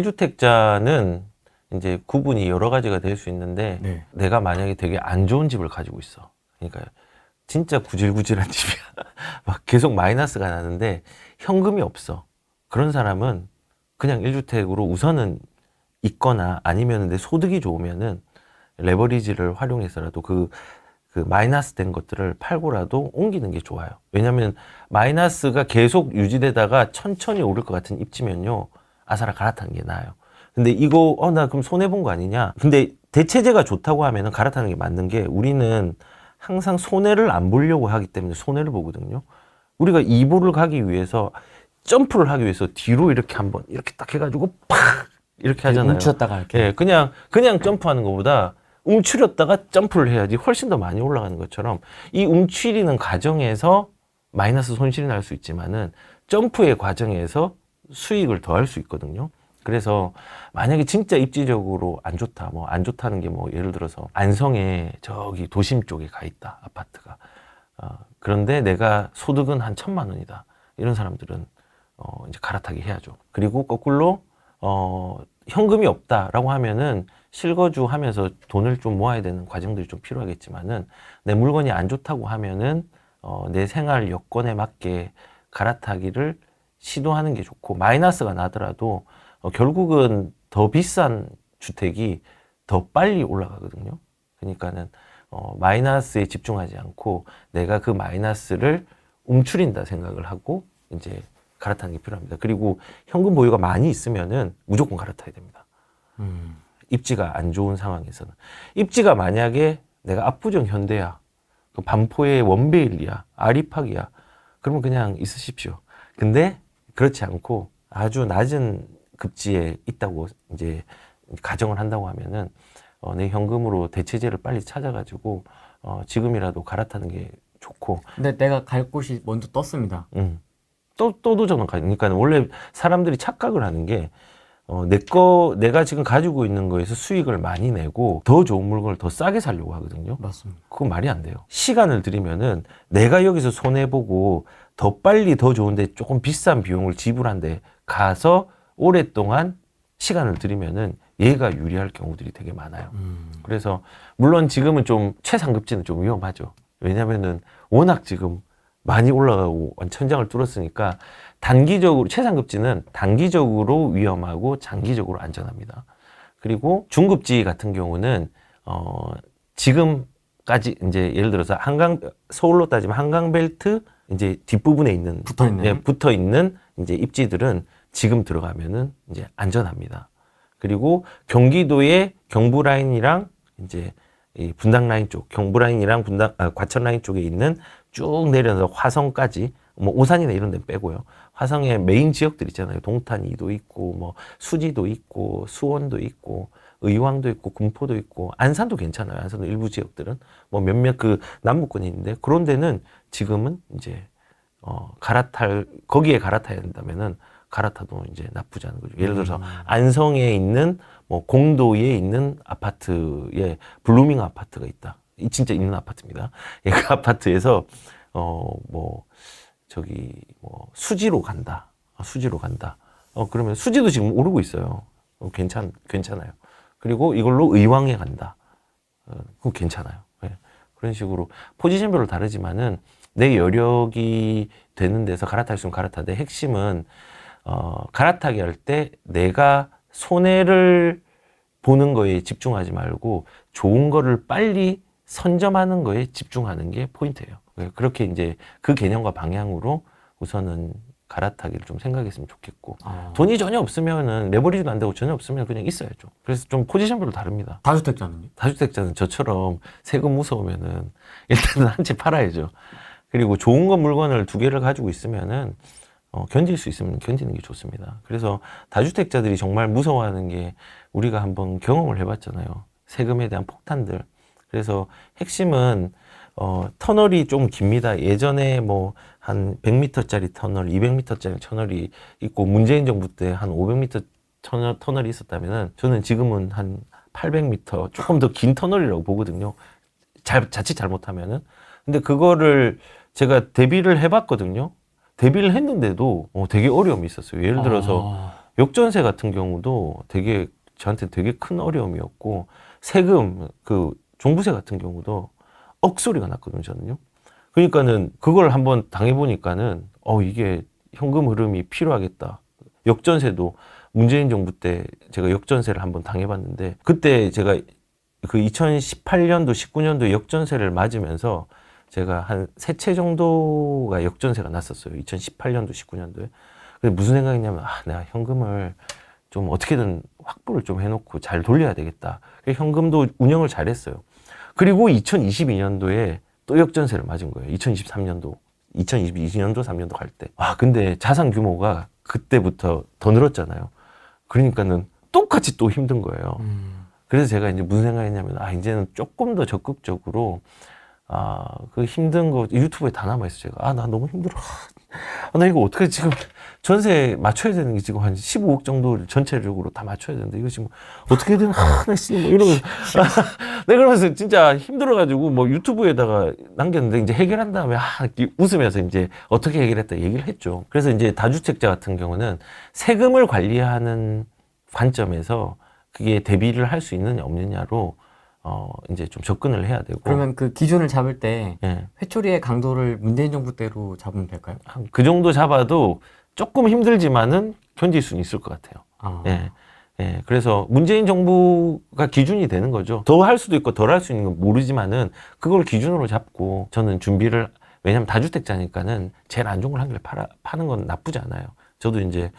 1주택자는 이제 구분이 여러 가지가 될 수 있는데 네. 내가 만약에 되게 안 좋은 집을 가지고 있어. 그러니까 진짜 구질구질한 집이야. 막 계속 마이너스가 나는데 현금이 없어. 그런 사람은 그냥 1주택으로 우선은 있거나 아니면 내 소득이 좋으면은 레버리지를 활용해서라도 그 마이너스 된 것들을 팔고라도 옮기는 게 좋아요. 왜냐하면 마이너스가 계속 유지되다가 천천히 오를 것 같은 입지면요, 아사라 갈아타는 게 나아요. 근데 이거 나 그럼 손해 본 거 아니냐? 근데 대체재가 좋다고 하면은 갈아타는 게 맞는 게, 우리는 항상 손해를 안 보려고 하기 때문에 손해를 보거든요. 우리가 2보를 가기 위해서 점프를 하기 위해서 뒤로 이렇게 한번 이렇게 딱 해가지고 팍 이렇게 하잖아요. 멈췄다가 이렇게. 예, 그냥 점프하는 것보다 움츠렸다가 점프를 해야지 훨씬 더 많이 올라가는 것처럼, 이 움츠리는 과정에서 마이너스 손실이 날 수 있지만은 점프의 과정에서 수익을 더 할 수 있거든요. 그래서 만약에 진짜 입지적으로 안 좋다, 뭐 안 좋다는 게 뭐 예를 들어서 안성에 저기 도심 쪽에 가 있다, 아파트가. 그런데 내가 소득은 한 1,000만 원이다. 이런 사람들은 이제 갈아타기 해야죠. 그리고 거꾸로 현금이 없다라고 하면은 실거주 하면서 돈을 좀 모아야 되는 과정들이 좀 필요하겠지만은, 내 물건이 안 좋다고 하면은 내 생활 여건에 맞게 갈아타기를 시도하는 게 좋고, 마이너스가 나더라도 결국은 더 비싼 주택이 더 빨리 올라가거든요. 그러니까는 마이너스에 집중하지 않고 내가 그 마이너스를 움츠린다 생각을 하고 이제 갈아타는 게 필요합니다. 그리고 현금 보유가 많이 있으면은 무조건 갈아타야 됩니다. 입지가 안 좋은 상황에서는. 입지가 만약에 내가 압구정 현대야, 그 반포의 원베일리야, 아리팍이야, 그러면 그냥 있으십시오. 근데 그렇지 않고 아주 낮은 급지에 있다고 이제 가정을 한다고 하면은 내 현금으로 대체재를 빨리 찾아가지고 지금이라도 갈아타는 게 좋고. 근데 내가 갈 곳이 먼저 떴습니다. 또 도전은 가니까, 원래 사람들이 착각을 하는 게 내가 지금 가지고 있는 거에서 수익을 많이 내고 더 좋은 물건을 더 싸게 사려고 하거든요. 맞습니다. 그건 말이 안 돼요. 시간을 들이면은 내가 여기서 손해보고 더 빨리 더 좋은데 조금 비싼 비용을 지불한데 가서 오랫동안 시간을 들이면은 얘가 유리할 경우들이 되게 많아요. 그래서 물론 지금은 좀 최상급지는 좀 위험하죠. 왜냐면은 워낙 지금 많이 올라가고 천장을 뚫었으니까 단기적으로, 최상급지는 단기적으로 위험하고 장기적으로 안전합니다. 그리고 중급지 같은 경우는 지금까지 이제 예를 들어서 서울로 따지면 한강벨트 이제 뒷부분에 있는 붙어 있는 이제 입지들은 지금 들어가면은 이제 안전합니다. 그리고 경기도의 경부 라인이랑 이제 이 분당 라인 쪽, 경부 라인이랑 과천 라인 쪽에 있는 쭉 내려서 화성까지, 뭐 오산이나 이런 데 빼고요. 화성의 메인 지역들 있잖아요. 동탄이도 있고, 뭐 수지도 있고, 수원도 있고, 의왕도 있고, 군포도 있고, 안산도 괜찮아요. 안산도 일부 지역들은 뭐 몇몇 그 남부권이 있는데, 그런 데는 지금은 이제 거기에 갈아타야 된다면은 갈아타도 이제 나쁘지 않은 거죠. 예를 들어서 안성에 있는 뭐 공도에 있는 아파트에 블루밍 아파트가 있다. 진짜 있는 아파트입니다. 그 아파트에서 수지로 간다. 그러면 수지도 지금 오르고 있어요. 괜찮아요. 그리고 이걸로 의왕에 간다. 그거 괜찮아요. 네. 그런 식으로 포지션별로 다르지만은 내 여력이 되는 데서 갈아탈 수 있으면 갈아타되, 핵심은 갈아타기 할 때 내가 손해를 보는 거에 집중하지 말고 좋은 거를 빨리 선점하는 거에 집중하는 게 포인트예요. 그렇게 이제 그 개념과 방향으로 우선은 갈아타기를 좀 생각했으면 좋겠고, 돈이 전혀 없으면은, 레버리지도 안 되고 전혀 없으면 그냥 있어야죠. 그래서 좀 포지션별로 다릅니다. 다주택자는요? 다주택자는 저처럼 세금 무서우면은 일단은 한 채 팔아야죠. 그리고 좋은 거 물건을 2개를 가지고 있으면은 견딜 수 있으면 견디는 게 좋습니다. 그래서 다주택자들이 정말 무서워하는 게, 우리가 한번 경험을 해봤잖아요. 세금에 대한 폭탄들. 그래서 핵심은 터널이 좀 깁니다. 예전에 뭐 한 100m짜리 터널, 200m짜리 터널이 있고, 문재인 정부 때 한 500m 터널이 있었다면은, 저는 지금은 한 800m, 조금 더 긴 터널이라고 보거든요. 자칫 잘못하면은. 근데 그거를 제가 대비를 해봤거든요. 대비를 했는데도 되게 어려움이 있었어요. 예를 들어서 역전세 같은 경우도 되게 저한테 되게 큰 어려움이었고 세금 그 종부세 같은 경우도 억소리가 났거든요, 저는요. 그러니까는 그걸 한번 당해보니까는 이게 현금 흐름이 필요하겠다. 역전세도 문재인 정부 때 제가 역전세를 한번 당해봤는데 그때 제가 그 2018년도, 19년도 역전세를 맞으면서 제가 한 세 채 정도가 역전세가 났었어요. 2018년도, 19년도에. 근데 무슨 생각이냐면, 내가 현금을 좀 어떻게든 확보를 좀 해놓고 잘 돌려야 되겠다. 그래서 현금도 운영을 잘 했어요. 그리고 2022년도에 또 역전세를 맞은 거예요. 2023년도, 3년도 갈 때. 근데 자산 규모가 그때부터 더 늘었잖아요. 그러니까는 똑같이 또 힘든 거예요. 그래서 제가 이제 무슨 생각했냐면, 이제는 조금 더 적극적으로, 그 힘든 거 유튜브에 다 남아있어요. 제가. 나 너무 힘들어. 나 이거 어떻게 지금 전세 맞춰야 되는 게 지금 한 15억 정도를 전체적으로 다 맞춰야 되는데 이거 지금 어떻게 되나, 나 씨, 뭐 이러면서. 내가 그러면서 진짜 힘들어가지고 뭐 유튜브에다가 남겼는데 이제 해결한 다음에 이렇게 웃으면서 이제 어떻게 해결했다 얘기를 했죠. 그래서 이제 다주택자 같은 경우는 세금을 관리하는 관점에서 그게 대비를 할 수 있느냐 없느냐로 이제 좀 접근을 해야 되고. 그러면 그 기준을 잡을 때 예. 회초리의 강도를 문재인 정부 때로 잡으면 될까요? 그 정도 잡아도 조금 힘들지만은 견딜 수는 있을 것 같아요. 예. 예. 그래서 문재인 정부가 기준이 되는 거죠. 더 할 수도 있고 덜 할 수 있는 건 모르지만은 그걸 기준으로 잡고 저는 준비를, 왜냐면 다주택자니까는 제일 안 좋은 걸 한 개를 파는 건 나쁘지 않아요. 저도 이제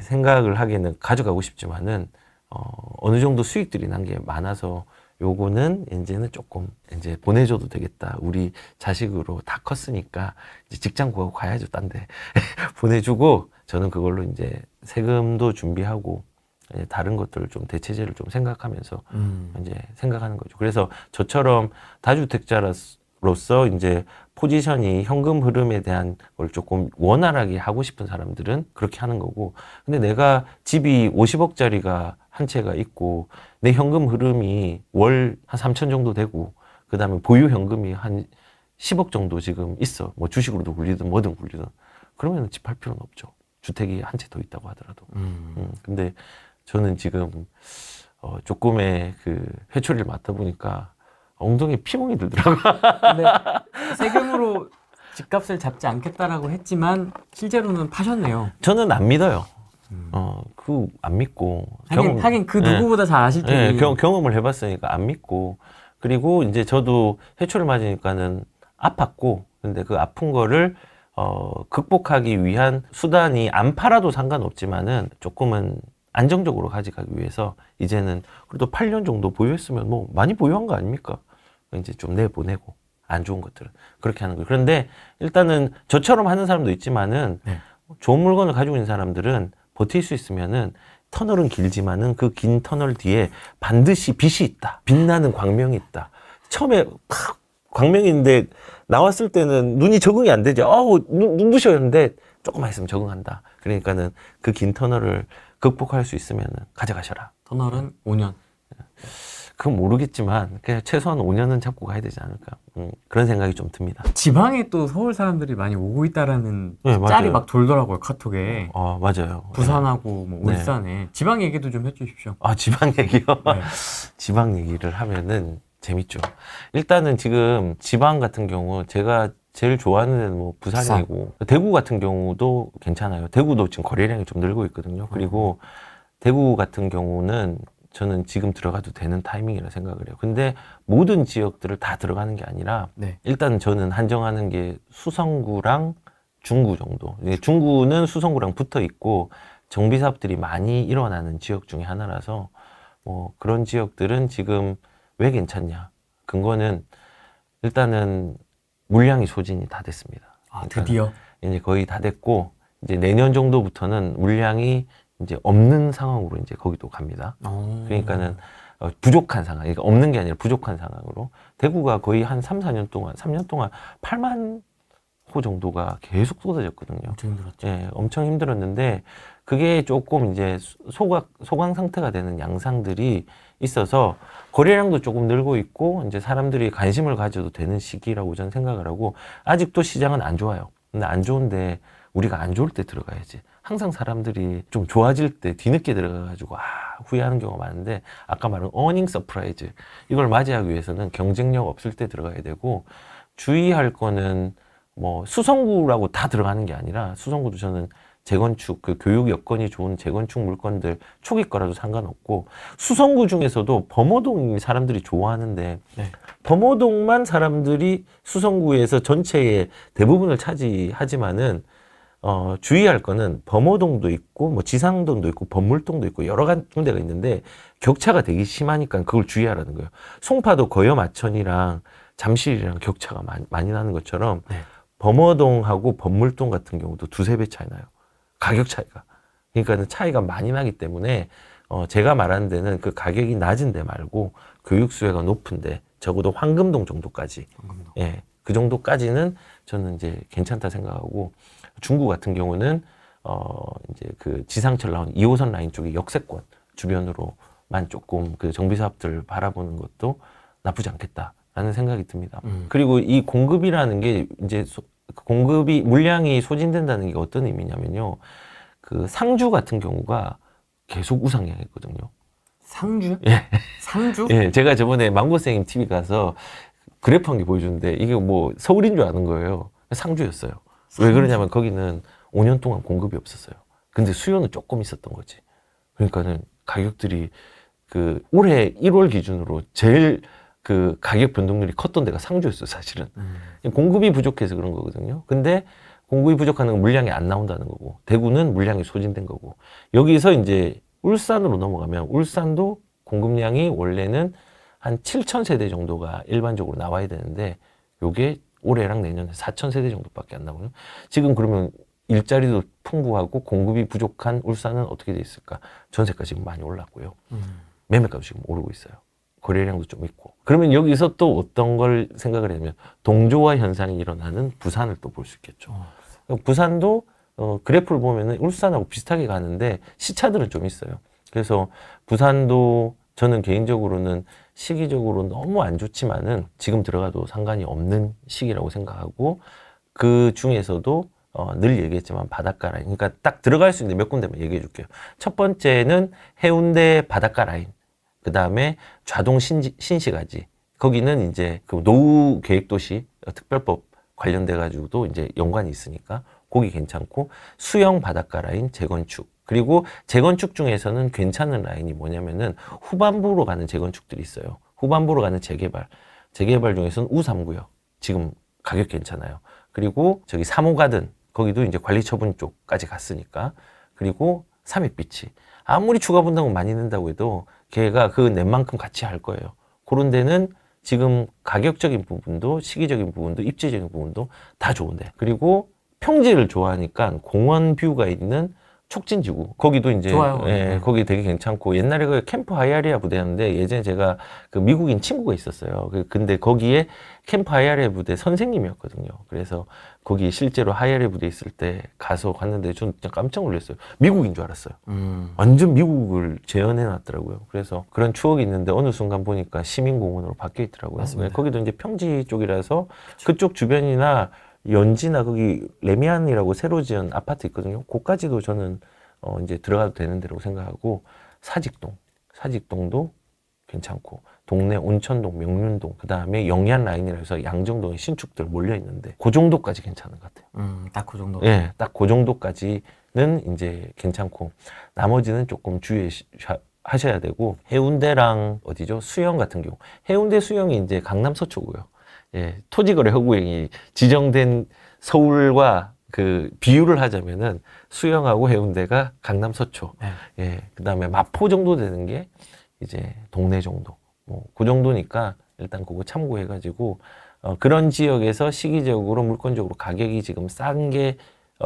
생각을 하기에는 가져가고 싶지만은 어느 정도 수익들이 난 게 많아서 요거는 이제는 조금 이제 보내줘도 되겠다. 우리 자식으로 다 컸으니까 이제 직장 구하고 가야죠, 딴 데. 보내주고 저는 그걸로 이제 세금도 준비하고 이제 다른 것들을 좀 대체제를 좀 생각하면서 이제 생각하는 거죠. 그래서 저처럼 다주택자로서 이제 포지션이 현금 흐름에 대한 걸 조금 원활하게 하고 싶은 사람들은 그렇게 하는 거고, 근데 내가 집이 50억짜리가 한 채가 있고 내 현금 흐름이 월 한 3천 정도 되고 그 다음에 보유 현금이 한 10억 정도 지금 있어. 뭐 주식으로도 굴리든 뭐든 굴리든. 그러면 집 할 필요는 없죠. 주택이 한 채 더 있다고 하더라도. 근데 저는 지금 조금의 그 회초리를 맞다 보니까 엉덩이에 피멍이 들더라고요. 근데 세금으로 집값을 잡지 않겠다라고 했지만 실제로는 파셨네요. 저는 안 믿어요. 안 믿고. 하긴 그 누구보다 잘 아실 테니. 경험을 해봤으니까 안 믿고. 그리고 이제 저도 해초를 맞으니까는 아팠고, 근데 그 아픈 거를, 극복하기 위한 수단이 안 팔아도 상관없지만은 조금은 안정적으로 가져가기 위해서 이제는 그래도 8년 정도 보유했으면 뭐 많이 보유한 거 아닙니까? 이제 좀 내보내고, 안 좋은 것들은. 그렇게 하는 거예요. 그런데 일단은 저처럼 하는 사람도 있지만은 좋은 물건을 가지고 있는 사람들은 버틸 수 있으면은 터널은 길지만은 그 긴 터널 뒤에 반드시 빛이 있다. 빛나는 광명이 있다. 처음에 광명인데 나왔을 때는 눈이 적응이 안 되죠. 눈부셔였는데 조금만 있으면 적응한다. 그러니까는 그 긴 터널을 극복할 수 있으면은 가져가셔라. 터널은 5년. 그건 모르겠지만 그냥 최소한 5년은 잡고 가야 되지 않을까. 그런 생각이 좀 듭니다. 지방에 또 서울 사람들이 많이 오고 있다라는 네, 짤이 맞아요. 막 돌더라고요, 카톡에. 맞아요. 부산하고 뭐 네. 울산에. 지방 얘기도 좀 해주십시오. 지방 얘기요? 네. 지방 얘기를 하면은 재밌죠. 일단은 지금 지방 같은 경우 제가 제일 좋아하는 데는 뭐 부산이고 대구 같은 경우도 괜찮아요. 대구도 지금 거래량이 좀 늘고 있거든요. 그리고 대구 같은 경우는 저는 지금 들어가도 되는 타이밍이라 생각을 해요. 근데 모든 지역들을 다 들어가는 게 아니라 일단 저는 한정하는 게 수성구랑 중구 정도. 중구는 수성구랑 붙어 있고 정비 사업들이 많이 일어나는 지역 중에 하나라서 뭐 그런 지역들은 지금 왜 괜찮냐? 근거는 일단은 물량이 소진이 다 됐습니다. 드디어? 이제 거의 다 됐고 이제 내년 정도부터는 물량이 이제 없는 상황으로 이제 거기도 갑니다. 그러니까는 부족한 상황, 그러니까 없는 게 아니라 부족한 상황으로 대구가 거의 한 3년 동안 8만 호 정도가 계속 쏟아졌거든요. 엄청 힘들었죠. 예, 엄청 힘들었는데 그게 조금 이제 소강 상태가 되는 양상들이 있어서 거래량도 조금 늘고 있고 이제 사람들이 관심을 가져도 되는 시기라고 저는 생각을 하고 아직도 시장은 안 좋아요. 근데 안 좋은데 우리가 안 좋을 때 들어가야지. 항상 사람들이 좀 좋아질 때 뒤늦게 들어가가지고 후회하는 경우가 많은데 아까 말한 어닝 서프라이즈 이걸 맞이하기 위해서는 경쟁력 없을 때 들어가야 되고 주의할 거는 뭐 수성구라고 다 들어가는 게 아니라 수성구도 저는 재건축 그 교육 여건이 좋은 재건축 물건들 초기 거라도 상관없고 수성구 중에서도 범어동이 사람들이 좋아하는데 네. 범어동만 사람들이 수성구에서 전체의 대부분을 차지하지만은 주의할 거는 범어동도 있고 뭐 지상동도 있고 범물동도 있고 여러 군데가 있는데 격차가 되게 심하니까 그걸 주의하라는 거예요. 송파도 거여마천이랑 잠실이랑 격차가 많이 나는 것처럼 네. 범어동하고 범물동 같은 경우도 두세 배 차이 나요. 가격 차이가. 그러니까 차이가 많이 나기 때문에 제가 말하는 데는 그 가격이 낮은 데 말고 교육 수요가 높은데 적어도 황금동 정도까지. 황금동. 예. 그 정도까지는 저는 이제 괜찮다 생각하고 중구 같은 경우는 이제 그 지상철 나온 2호선 라인 쪽에 역세권 주변으로만 조금 그 정비 사업들 바라보는 것도 나쁘지 않겠다라는 생각이 듭니다. 그리고 이 공급이라는 게 이제 공급이 물량이 소진된다는 게 어떤 의미냐면요. 그 상주 같은 경우가 계속 우상향했거든요. 상주요? 예. 상주? 예, 제가 저번에 망고생님 TV 가서 그래프 한 개 보여주는데 이게 뭐 서울인 줄 아는 거예요. 상주였어요. 왜 그러냐면 거기는 5년 동안 공급이 없었어요. 근데 수요는 조금 있었던 거지. 그러니까는 가격들이 그 올해 1월 기준으로 제일 그 가격 변동률이 컸던 데가 상주였어요, 사실은. 공급이 부족해서 그런 거거든요. 근데 공급이 부족한 건 물량이 안 나온다는 거고, 대구는 물량이 소진된 거고, 여기서 이제 울산으로 넘어가면 울산도 공급량이 원래는 한 7,000세대 정도가 일반적으로 나와야 되는데, 요게 올해랑 내년에 4,000세대 정도밖에 안 나오거든요. 지금 그러면 일자리도 풍부하고 공급이 부족한 울산은 어떻게 돼 있을까? 전세가 지금 많이 올랐고요. 매매가도 지금 오르고 있어요. 거래량도 좀 있고. 그러면 여기서 또 어떤 걸 생각을 하냐면 동조화 현상이 일어나는 부산을 또 볼 수 있겠죠. 부산도 그래프를 보면은 울산하고 비슷하게 가는데 시차들은 좀 있어요. 그래서 부산도 저는 개인적으로는 시기적으로 너무 안 좋지만은 지금 들어가도 상관이 없는 시기라고 생각하고 그 중에서도 늘 얘기했지만 바닷가 라인. 그러니까 딱 들어갈 수 있는 몇 군데만 얘기해 줄게요. 첫 번째는 해운대 바닷가 라인. 그 다음에 좌동 신시가지. 거기는 이제 그 노후 계획도시 특별법 관련돼 가지고도 이제 연관이 있으니까 거기 괜찮고 수영 바닷가 라인 재건축. 그리고 재건축 중에서는 괜찮은 라인이 뭐냐면은 후반부로 가는 재건축들이 있어요. 후반부로 가는 재개발. 재개발 중에서는 우삼구역. 지금 가격 괜찮아요. 그리고 저기 3호 가든 거기도 이제 관리처분 쪽까지 갔으니까. 그리고 삼익비치. 아무리 추가 분담금 많이 낸다고 해도 걔가 그 낸만큼 같이 할 거예요. 그런 데는 지금 가격적인 부분도 시기적인 부분도 입지적인 부분도 다 좋은데. 그리고 평지를 좋아하니까 공원 뷰가 있는 촉진지구. 거기도 이제 좋아요. 예, 네. 거기 되게 괜찮고 옛날에 그 캠프 하이아리아 부대였는데 예전에 제가 그 미국인 친구가 있었어요. 근데 거기에 캠프 하이아리아 부대 선생님이었거든요. 그래서 거기 실제로 하이아리아 부대 있을 때 가서 갔는데 전 진짜 깜짝 놀랐어요. 미국인 줄 알았어요. 완전 미국을 재현해 놨더라고요. 그래서 그런 추억이 있는데 어느 순간 보니까 시민공원으로 바뀌어 있더라고요. 맞습니다. 거기도 이제 평지 쪽이라서 그쪽 주변이나 연지나 거기 레미안이라고 새로 지은 아파트 있거든요. 그까지도 저는 이제 들어가도 되는 데라고 생각하고 사직동도 괜찮고 동네 온천동, 명륜동, 그 다음에 영리한 라인이라 해서 양정동에 신축들 몰려 있는데 그 정도까지 괜찮은 것 같아요. 딱 그 정도. 예, 딱 그 정도까지는 이제 괜찮고 나머지는 조금 주의하셔야 되고 해운대랑 어디죠? 수영 같은 경우 해운대 수영이 이제 강남 서초고요. 예, 토지거래 허구행위 지정된 서울과 그 비유를 하자면은 수영하고 해운대가 강남 서초. 네. 예, 그다음에 마포 정도 되는 게 이제 동네 정도. 뭐 그 정도니까 일단 그거 참고해 가지고 그런 지역에서 시기적으로 물건적으로 가격이 지금 싼 게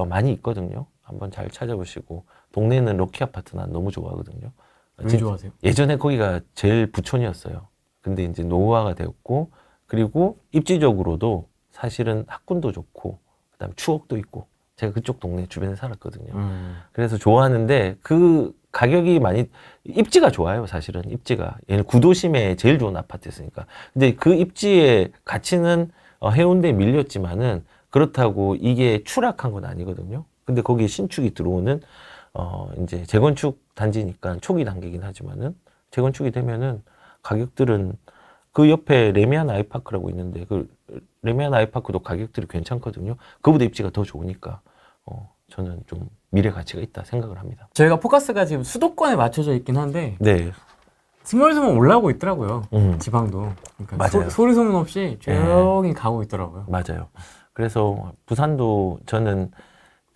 많이 있거든요. 한번 잘 찾아보시고 동네는 럭키 아파트 난 너무 좋아하거든요. 왜 좋아하세요? 예전에 거기가 제일 부촌이었어요. 근데 이제 노후화가 되었고 그리고 입지적으로도 사실은 학군도 좋고 그다음에 추억도 있고 제가 그쪽 동네 주변에 살았거든요. 그래서 좋아하는데 그 가격이 많이 입지가 좋아요. 사실은 입지가 얘는 구도심에 제일 좋은 아파트였으니까. 근데 그 입지의 가치는 해운대에 밀렸지만은 그렇다고 이게 추락한 건 아니거든요. 근데 거기에 신축이 들어오는 이제 재건축 단지니까 초기 단계이긴 하지만은 재건축이 되면은 가격들은 그 옆에 레미안 아이파크라고 있는데 그 레미안 아이파크도 가격들이 괜찮거든요. 그보다 입지가 더 좋으니까 저는 좀 미래 가치가 있다 생각을 합니다. 저희가 포커스가 지금 수도권에 맞춰져 있긴 한데 네, 스멀스멀 올라오고 있더라고요. 음. 지방도. 그러니까 맞아요. 소리 소문 없이 조용히 가고 있더라고요. 맞아요. 그래서 부산도 저는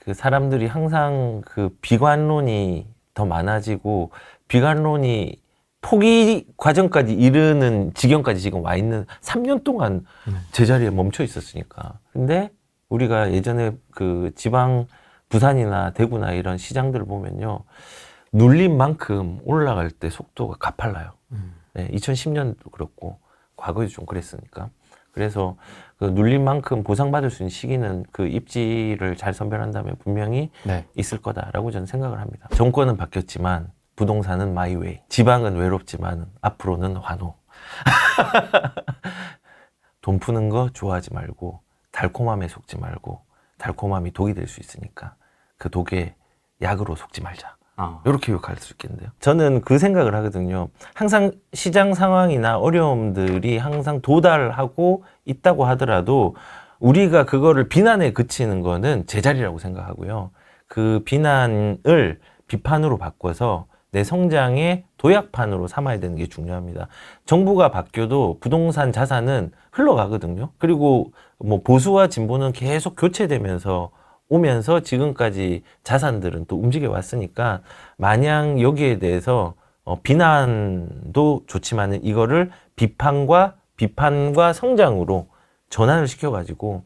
그 사람들이 항상 그 비관론이 더 많아지고 비관론이 포기 과정까지 이르는 지경까지 지금 와 있는 3년 동안 제자리에 멈춰 있었으니까. 근데 우리가 예전에 그 지방 부산이나 대구나 이런 시장들을 보면요. 눌린 만큼 올라갈 때 속도가 가팔라요. 네, 2010년도 그렇고 과거에도 좀 그랬으니까. 그래서 그 눌린 만큼 보상받을 수 있는 시기는 그 입지를 잘 선별한다면 분명히 네. 있을 거다라고 저는 생각을 합니다. 정권은 바뀌었지만 부동산은 마이웨이. 지방은 외롭지만 앞으로는 환호. 돈 푸는 거 좋아하지 말고 달콤함에 속지 말고 달콤함이 독이 될 수 있으니까 그 독에 약으로 속지 말자. 이렇게 욕할 수 있겠는데요. 저는 그 생각을 하거든요. 항상 시장 상황이나 어려움들이 항상 도달하고 있다고 하더라도 우리가 그거를 비난에 그치는 거는 제자리라고 생각하고요. 그 비난을 비판으로 바꿔서 내 성장의 도약판으로 삼아야 되는 게 중요합니다. 정부가 바뀌어도 부동산 자산은 흘러가거든요. 그리고 뭐 보수와 진보는 계속 교체되면서 오면서 지금까지 자산들은 또 움직여 왔으니까 마냥 여기에 대해서 비난도 좋지만은 이거를 비판과 성장으로 전환을 시켜가지고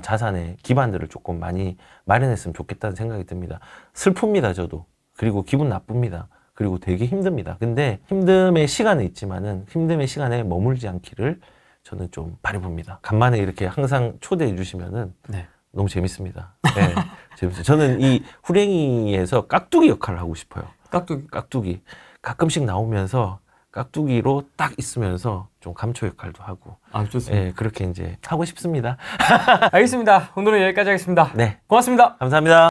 자산의 기반들을 조금 많이 마련했으면 좋겠다는 생각이 듭니다. 슬픕니다, 저도. 그리고 기분 나쁩니다. 그리고 되게 힘듭니다. 근데 힘듦의 시간은 있지만은 힘듦의 시간에 머물지 않기를 저는 좀 바라봅니다. 간만에 이렇게 항상 초대해 주시면은 네. 너무 재밌습니다. 네, 재밌어요. 저는 이 후랭이에서 깍두기 역할을 하고 싶어요. 깍두기. 가끔씩 나오면서 깍두기로 딱 있으면서 좀 감초 역할도 하고. 좋습니다. 네, 그렇게 이제 하고 싶습니다. 알겠습니다. 오늘은 여기까지 하겠습니다. 네, 고맙습니다. 감사합니다.